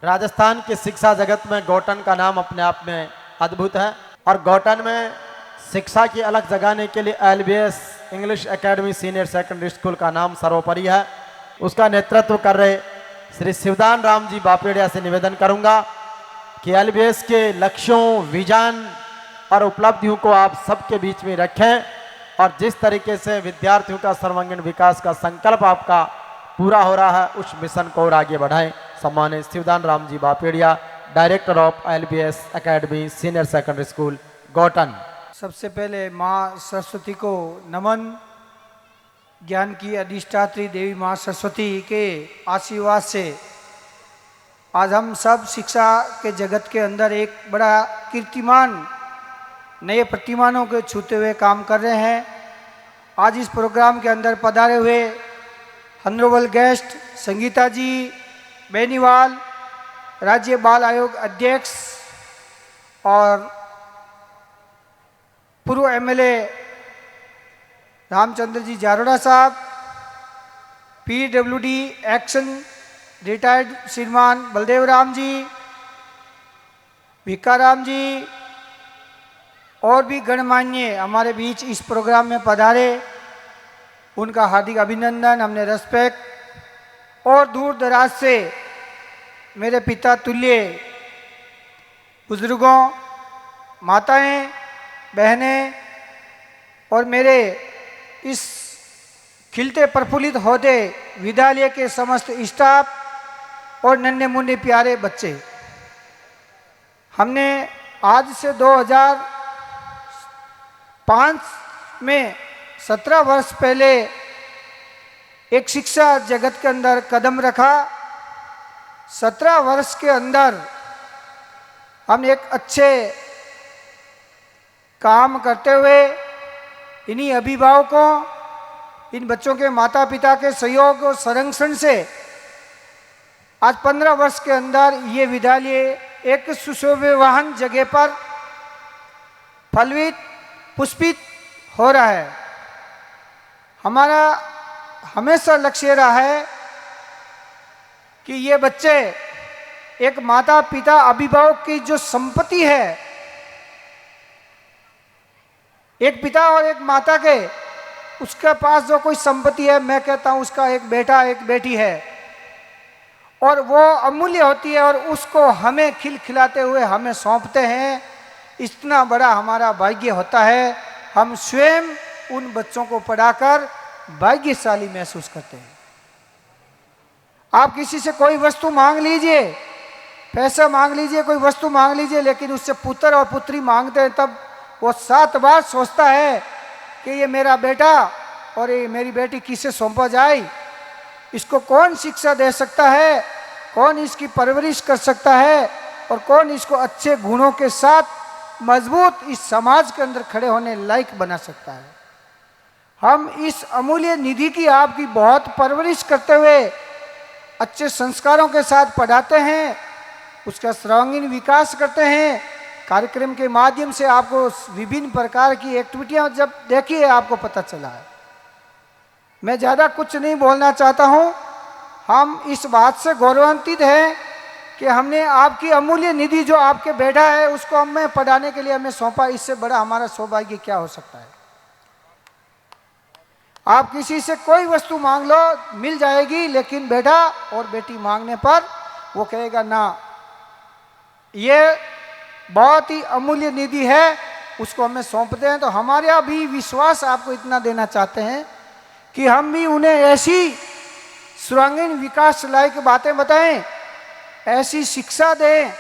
राजस्थान की शिक्षा जगत में गौटन का नाम अपने आप में अद्भुत है और गौटन में शिक्षा की अलग जगाने के लिए LBS English academy senior secondary school का नाम सर्वोपरि है। उसका नेतृत्व कर रहे श्री शिवदान राम जी बापेड़िया से निवेदन करूंगा कि एलबीएस के लक्ष्यों, विजन और उपलब्धियों को आप सबके बीच में रखें और जिस तरीके से विद्यार्थियों का सर्वांगीण विकास का संकल्प आपका पूरा हो रहा है उस मिशन को और आगे बढ़ाएं। सम्मानित Shivdan Ram ji Bapedia, director of LBS academy senior secondary school Gautan. सबसे पहले माँ सरस्वती को नमन। ज्ञान की अधिष्ठात्री देवी माँ सरस्वती के आशीर्वाद से आज हम सब शिक्षा के जगत के अंदर एक बड़ा कीर्तिमान नए प्रतिमानों के छूते हुए काम कर रहे हैं। आज इस प्रोग्राम के अंदर पधारे हुए ऑनरेबल गेस्ट संगीता जी बेनीवाल, राज्य बाल आयोग अध्यक्ष और पूर्व एमएलए रामचंद्र जी जारोड़ा साहब, पीडब्ल्यूडी एक्शन रिटायर्ड श्रीमान बलदेव राम जी, भिक्काराम जी और भी गणमान्य हमारे बीच इस प्रोग्राम में पधारे, उनका हार्दिक अभिनंदन, हमने रेस्पेक्ट। और दूर दराज से मेरे पिता तुल्य बुजुर्गों, माताएं, बहनें और मेरे इस खिलते प्रफुल्लित होते विद्यालय के समस्त स्टाफ और नन्हे मुन्ने प्यारे बच्चे, हमने आज से 2005 में 17 वर्ष पहले एक शिक्षा जगत के अंदर कदम रखा। 17 वर्ष के अंदर हम एक अच्छे काम करते हुए इन्हीं अभिभावकों, इन बच्चों के माता पिता के सहयोग और संरक्षण से आज 15 वर्ष के अंदर ये विद्यालय एक सुशोभवान जगह पर फलवित पुष्पित हो रहा है। हमारा हमेशा लक्ष्य रहा है कि ये बच्चे एक माता पिता अभिभावक की जो संपत्ति है, एक पिता और एक माता के उसके पास जो कोई संपत्ति है, मैं कहता हूं उसका एक बेटा एक बेटी है और वो अमूल्य होती है और उसको हमें खिलखिलाते हुए हमें सौंपते हैं। इतना बड़ा हमारा भाग्य होता है। हम स्वयं उन बच्चों को पढ़ाकर भाग्यशाली महसूस करते हैं। आप किसी से कोई वस्तु मांग लीजिए, पैसा मांग लीजिए, कोई वस्तु मांग लीजिए, लेकिन उससे पुत्र और पुत्री मांगते हैं तब वो 7 बार सोचता है कि ये मेरा बेटा और ये मेरी बेटी किसे सौंपा जाए, इसको कौन शिक्षा दे सकता है, कौन इसकी परवरिश कर सकता है और कौन इसको अच्छे गुणों के साथ मजबूत इस समाज के अंदर खड़े होने लायक बना सकता है। हम इस अमूल्य निधि की आपकी बहुत परवरिश करते हुए अच्छे संस्कारों के साथ पढ़ाते हैं, उसका सर्वांगीण विकास करते हैं। कार्यक्रम के माध्यम से आपको विभिन्न प्रकार की एक्टिविटियां जब देखिए आपको पता चला है। मैं ज़्यादा कुछ नहीं बोलना चाहता हूं। हम इस बात से गौरवान्वित हैं कि हमने आपकी अमूल्य निधि जो आपके बेटा है उसको हमें पढ़ाने के लिए हमें सौंपा। इससे बड़ा हमारा सौभाग्य क्या हो सकता है। आप किसी से कोई वस्तु मांग लो, मिल जाएगी, लेकिन बेटा और बेटी मांगने पर वो कहेगा ना, ये बहुत ही अमूल्य निधि है, उसको हमें सौंपते हैं। तो हमारा भी विश्वास आपको इतना देना चाहते हैं कि हम भी उन्हें ऐसी सर्वांगीण विकास लायक बातें बताएं, ऐसी शिक्षा दें,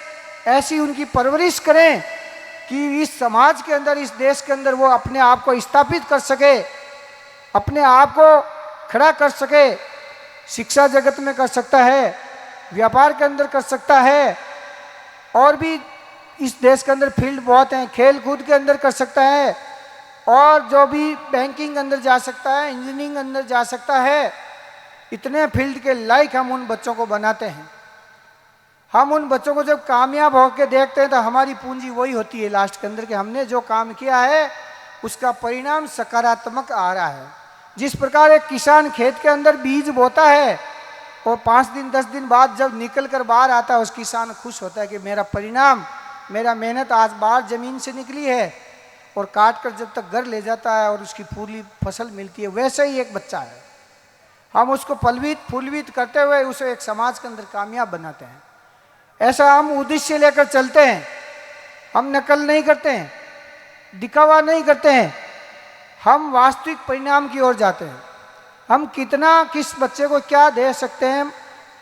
ऐसी उनकी परवरिश करें कि इस समाज के अंदर, इस देश के अंदर वो अपने आप को स्थापित कर सके, अपने आप को खड़ा कर सके। शिक्षा जगत में कर सकता है, व्यापार के अंदर कर सकता है, और भी इस देश के अंदर फील्ड बहुत हैं, खेल कूद के अंदर कर सकता है, और जो भी बैंकिंग अंदर जा सकता है, इंजीनियरिंग अंदर जा सकता है। इतने फील्ड के लायक हम उन बच्चों को बनाते हैं। हम उन बच्चों को जब कामयाब होकर देखते हैं तो हमारी पूंजी वही होती है लास्ट के अंदर कि हमने जो काम किया है उसका परिणाम सकारात्मक आ रहा है। जिस प्रकार एक किसान खेत के अंदर बीज बोता है और 5 दिन 10 दिन बाद जब निकल कर बाहर आता है, उस किसान खुश होता है कि मेरा परिणाम, मेरा मेहनत आज बाहर ज़मीन से निकली है, और काट कर जब तक घर ले जाता है और उसकी पूरी फसल मिलती है। वैसे ही एक बच्चा है, हम उसको पलवित फूलवित करते हुए उसे एक समाज के अंदर कामयाब बनाते हैं। ऐसा हम उद्देश्य लेकर चलते हैं, हम नकल नहीं करते हैं, दिखावा नहीं करते हैं, हम वास्तविक परिणाम की ओर जाते हैं। हम कितना किस बच्चे को क्या दे सकते हैं,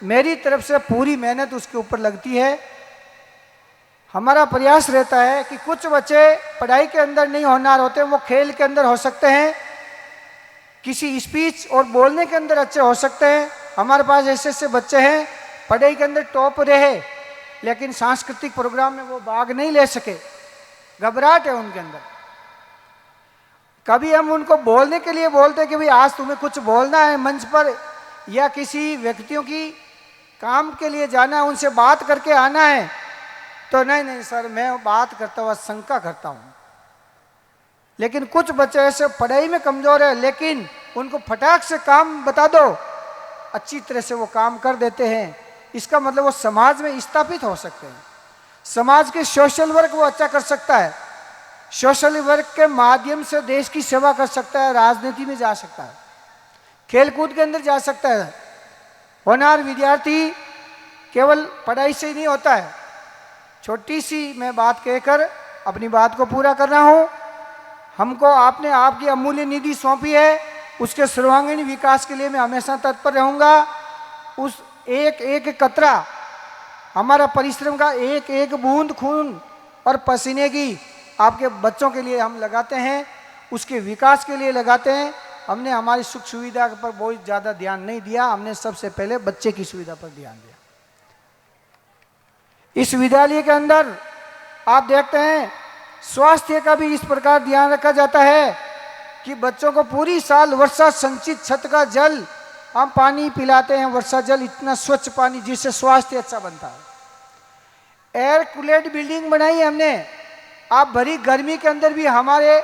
मेरी तरफ से पूरी मेहनत उसके ऊपर लगती है। हमारा प्रयास रहता है कि कुछ बच्चे पढ़ाई के अंदर नहीं होनहार होते, वो खेल के अंदर हो सकते हैं, किसी स्पीच और बोलने के अंदर अच्छे हो सकते हैं। हमारे पास ऐसे ऐसे बच्चे हैं पढ़ाई के अंदर टॉप रहे, लेकिन सांस्कृतिक प्रोग्राम में वो भाग नहीं ले सके, घबराहट है उनके अंदर। कभी हम उनको बोलने के लिए बोलते हैं कि भाई आज तुम्हें कुछ बोलना है मंच पर, या किसी व्यक्तियों की काम के लिए जाना है, उनसे बात करके आना है, तो नहीं सर मैं बात करता हुआ शंका करता हूँ। लेकिन कुछ बच्चे ऐसे पढ़ाई में कमज़ोर है, लेकिन उनको फटाक से काम बता दो, अच्छी तरह से वो काम कर देते हैं। इसका मतलब वो समाज में स्थापित हो सकते हैं, समाज के सोशल वर्क वो अच्छा कर सकता है, सोशल वर्क के माध्यम से देश की सेवा कर सकता है, राजनीति में जा सकता है, खेलकूद के अंदर जा सकता है। होनहार विद्यार्थी केवल पढ़ाई से ही नहीं होता है। छोटी सी मैं बात कहकर अपनी बात को पूरा कर रहा हूँ। हमको आपने आपकी अमूल्य निधि सौंपी है, उसके सर्वांगीण विकास के लिए मैं हमेशा तत्पर रहूँगा। उस एक एक कतरा, हमारा परिश्रम का एक एक बूंद खून और पसीने की आपके बच्चों के लिए हम लगाते हैं, उसके विकास के लिए लगाते हैं। हमने हमारी सुख सुविधा पर बहुत ज़्यादा ध्यान नहीं दिया, हमने सबसे पहले बच्चे की सुविधा पर ध्यान दिया। इस विद्यालय के अंदर आप देखते हैं स्वास्थ्य का भी इस प्रकार ध्यान रखा जाता है कि बच्चों को पूरी साल वर्षा संचित छत का जल हम पानी पिलाते हैं, वर्षा जल, इतना स्वच्छ पानी जिससे स्वास्थ्य अच्छा बनता है। एयर कूलेड बिल्डिंग बनाई है हमने, आप भरी गर्मी के अंदर भी हमारे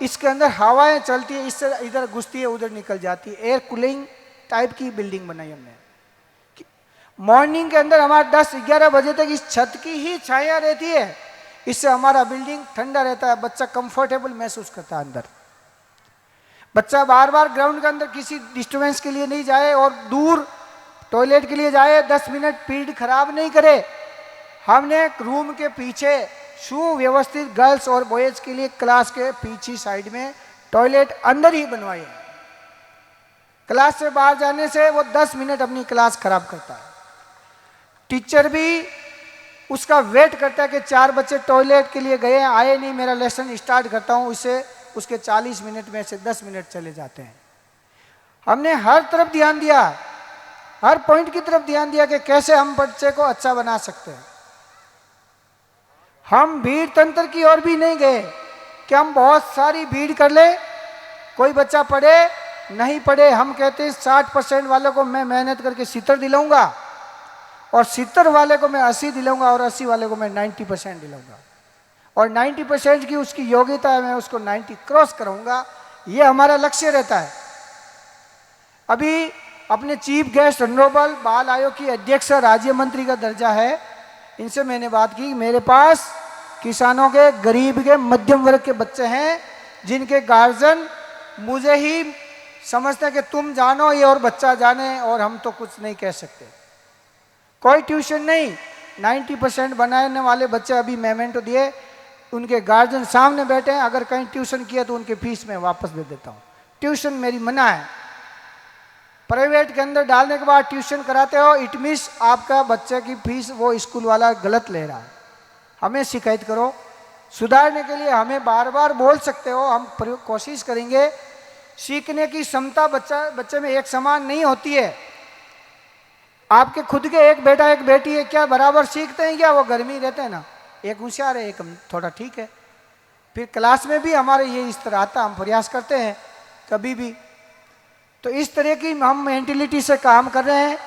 इसके अंदर हवाएं चलती है, इससे इधर घुसती है उधर निकल जाती है। एयर कूलिंग टाइप की बिल्डिंग बनाई हमने। मॉर्निंग के अंदर हमारा 10-11 बजे तक इस छत की ही छाया रहती है, इससे हमारा बिल्डिंग ठंडा रहता है, बच्चा कंफर्टेबल महसूस करता है। अंदर बच्चा बार बार ग्राउंड के अंदर किसी डिस्टर्बेंस के लिए नहीं जाए और दूर टॉयलेट के लिए जाए, 10 मिनट पीरियड खराब नहीं करे। हमने रूम के पीछे सुव्यवस्थित गर्ल्स और बॉयज के लिए क्लास के पीछे साइड में टॉयलेट अंदर ही बनवाए हैं। क्लास से बाहर जाने से वो 10 मिनट अपनी क्लास खराब करता है। टीचर भी उसका वेट करता है कि 4 बच्चे टॉयलेट के लिए गए आए नहीं, मेरा लेसन स्टार्ट करता हूँ, उससे उसके 40 मिनट में से 10 मिनट चले जाते हैं। हमने हर तरफ ध्यान दिया, हर पॉइंट की तरफ ध्यान दिया कि कैसे हम बच्चे को अच्छा बना सकते हैं। हम भीड़ तंत्र की ओर भी नहीं गए कि हम बहुत सारी भीड़ कर ले, कोई बच्चा पढ़े नहीं पढ़े। हम कहते हैं 60% वालों को मैं मेहनत करके 70 दिलाऊंगा, और 70 वाले को मैं 80 दिलाऊंगा, और 80 वाले को मैं 90% दिलाऊंगा, और 90% की उसकी योग्यता है, मैं उसको 90 क्रॉस कराऊंगा। ये हमारा लक्ष्य रहता है। अभी अपने चीफ गेस्ट ऑनरेबल बाल आयोग की अध्यक्ष राज्य मंत्री का दर्जा है, इनसे मैंने बात की। मेरे पास किसानों के, गरीब के, मध्यम वर्ग के बच्चे हैं जिनके गार्जियन मुझे ही समझते हैं कि तुम जानो ये और बच्चा जाने, और हम तो कुछ नहीं कह सकते। कोई ट्यूशन नहीं, 90% बनाने वाले बच्चे अभी मेमेंटो दिए, उनके गार्जियन सामने बैठे हैं। अगर कहीं ट्यूशन किया तो उनके फीस में वापस दे देता हूँ। ट्यूशन मेरी मना है। प्राइवेट के अंदर डालने के बाद ट्यूशन कराते हो, इट मीन्स आपका बच्चे की फीस वो स्कूल वाला गलत ले रहा है। हमें शिकायत करो, सुधारने के लिए हमें बार बार बोल सकते हो, हम कोशिश करेंगे। सीखने की क्षमता बच्चे में एक समान नहीं होती है। आपके खुद के एक बेटा एक बेटी है, क्या बराबर सीखते हैं क्या? वो गर्मी रहते हैं ना, एक होशियार है एक थोड़ा ठीक है। फिर क्लास में भी हमारे ये इस तरह आता, हम प्रयास करते हैं कभी भी। तो इस तरह की हम मेंटेलिटी से काम कर रहे हैं।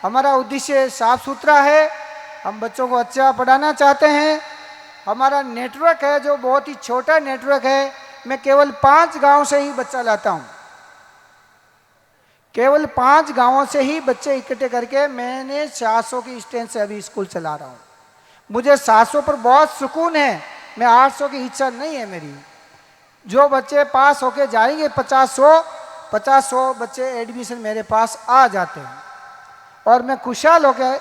हमारा उद्देश्य साफ सुथरा है, हम बच्चों को अच्छा पढ़ाना चाहते हैं। हमारा नेटवर्क है जो बहुत ही छोटा नेटवर्क है, मैं केवल 5 गांव से ही बच्चा लाता हूं। केवल 5 गांवों से ही बच्चे इकट्ठे करके मैंने 400 की स्ट्रेंथ से अभी स्कूल चला रहा हूँ। मुझे 700 पर बहुत सुकून है, मैं 800 की इच्छा नहीं है मेरी। जो बच्चे पास होके जाएंगे 50-100 बच्चे एडमिशन मेरे पास आ जाते हैं और मैं खुशहाल होकर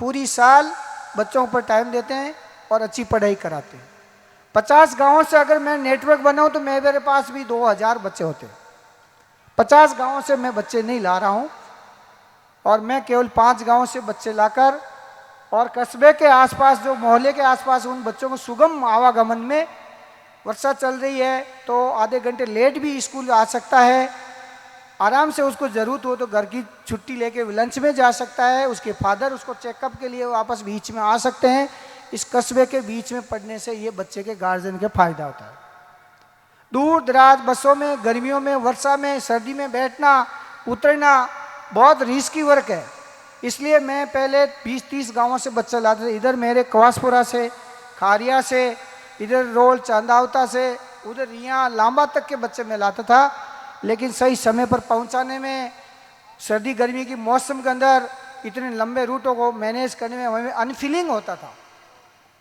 पूरी साल बच्चों पर टाइम देते हैं और अच्छी पढ़ाई कराते हैं। 50 गांवों से अगर मैं नेटवर्क बनाऊं तो मेरे पास भी 2000 बच्चे होते हैं। 50 गांवों से मैं बच्चे नहीं ला रहा हूं और मैं केवल 5 गांवों से बच्चे लाकर और कस्बे के आसपास, जो मोहल्ले के आसपास, उन बच्चों को सुगम आवागमन में, वर्षा चल रही है तो आधे घंटे लेट भी स्कूल आ सकता है, आराम से उसको ज़रूरत हो तो घर की छुट्टी लेके लंच में जा सकता है, उसके फादर उसको चेकअप के लिए वापस बीच में आ सकते हैं। इस कस्बे के बीच में पढ़ने से ये बच्चे के गार्जियन के फायदा होता है। दूर दराज बसों में, गर्मियों में, वर्षा में, सर्दी में बैठना उतरना बहुत रिस्की वर्क है, इसलिए मैं पहले 20-30 गांवों से बच्चा लाता था। इधर मेरे कवासपुरा से, खारिया से, इधर रोल चांदावता से, उधर यहाँ लांबा तक के बच्चे मैं लाता था, लेकिन सही समय पर पहुंचाने में, सर्दी गर्मी की मौसम के अंदर इतने लंबे रूटों को मैनेज करने में हमें अनफीलिंग होता था,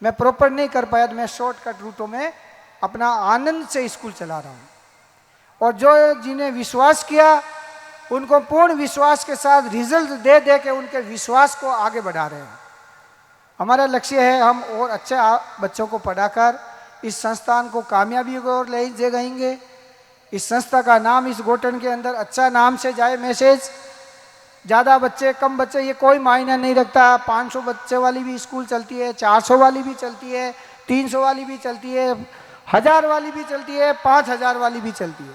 मैं प्रॉपर नहीं कर पाया, तो मैं शॉर्टकट रूटों में अपना आनंद से स्कूल चला रहा हूँ। और जो जिन्हें विश्वास किया उनको पूर्ण विश्वास के साथ रिजल्ट दे दे के उनके विश्वास को आगे बढ़ा रहे हैं। हमारा लक्ष्य है हम और अच्छे बच्चों को पढ़ाकर इस संस्थान को कामयाबी की ओर ले जाएंगे। इस संस्था का नाम इस गोटन के अंदर अच्छा नाम से जाए मैसेज। ज़्यादा बच्चे कम बच्चे ये कोई मायना नहीं रखता। 500 बच्चे वाली भी स्कूल चलती है, 400 वाली भी चलती है, 300 वाली भी चलती है, 1000 वाली भी चलती है, 5000 वाली भी चलती है।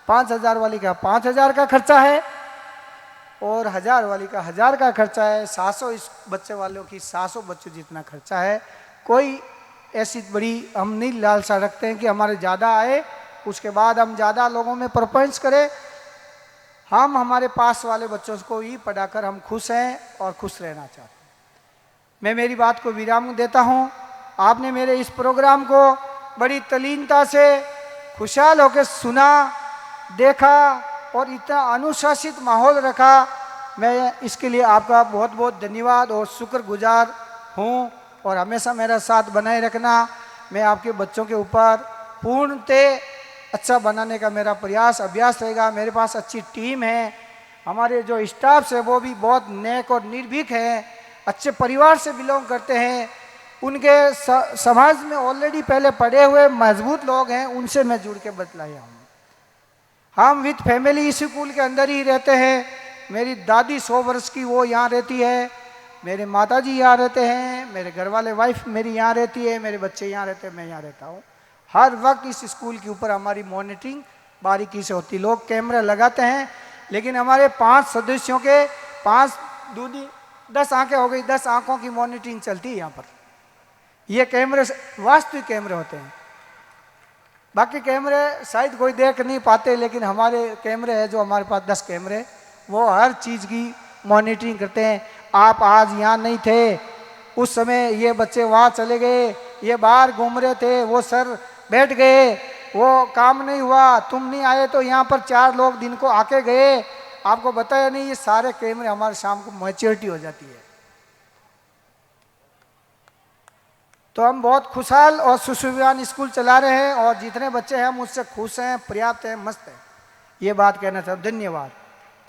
5000 वाली का 5000 का खर्चा है और 1000 वाली का 1000 का खर्चा है। 700 इस बच्चे वालों की 700 बच्चों जितना खर्चा है। कोई ऐसी बड़ी हम नहीं लालसा रखते हैं कि हमारे ज़्यादा आए उसके बाद हम ज़्यादा लोगों में परफॉर्मेंस करें। हम हमारे पास वाले बच्चों को ही पढ़ाकर हम खुश हैं और खुश रहना चाहते हैं। मैं मेरी बात को विराम देता हूँ। आपने मेरे इस प्रोग्राम को बड़ी तल्लीनता से खुशहाल होकर सुना, देखा और इतना अनुशासित माहौल रखा। मैं इसके लिए आपका बहुत बहुत धन्यवाद और शुक्रगुजार हूँ और हमेशा मेरा साथ बनाए रखना। मैं आपके बच्चों के ऊपर पूर्णतः अच्छा बनाने का मेरा प्रयास अभ्यास रहेगा। मेरे पास अच्छी टीम है, हमारे जो स्टाफ्स है वो भी बहुत नेक और निर्भीक हैं, अच्छे परिवार से बिलोंग करते हैं। उनके समाज में ऑलरेडी पहले पढ़े हुए मजबूत लोग हैं, उनसे मैं जुड़ के बतलाया हूँ। हम विथ फैमिली इस स्कूल के अंदर ही रहते हैं। मेरी दादी 100 वर्ष की वो यहाँ रहती है, मेरे माताजी यहाँ रहते हैं, मेरे घर वाले वाइफ मेरी यहाँ रहती है, मेरे बच्चे यहाँ रहते हैं, मैं यहाँ रहता हूँ। हर वक्त इस स्कूल के ऊपर हमारी मॉनिटरिंग बारीकी से होती। लोग कैमरा लगाते हैं लेकिन हमारे 5 सदस्यों के 5 दूनी 10 आंखें हो गई, 10 आंखों की मॉनिटरिंग चलती है यहाँ पर। ये कैमरे वास्तविक कैमरे होते हैं, बाकी कैमरे शायद कोई देख नहीं पाते, लेकिन हमारे कैमरे हैं जो हमारे पास 10 कैमरे, वो हर चीज़ की मॉनिटरिंग करते हैं। आप आज यहाँ नहीं थे, उस समय ये बच्चे वहाँ चले गए, ये बाहर घूम रहे थे, वो सर बैठ गए, वो काम नहीं हुआ, तुम नहीं आए तो यहाँ पर 4 लोग दिन को आके गए, आपको बताया नहीं। ये सारे कैमरे हमारे शाम को मैच्योरिटी हो जाती है। तो हम बहुत खुशहाल और सुविधान स्कूल चला रहे हैं और जितने बच्चे हैं मुझसे खुश हैं, पर्याप्त हैं, मस्त हैं। ये बात कहना चाहता हूँ। धन्यवाद।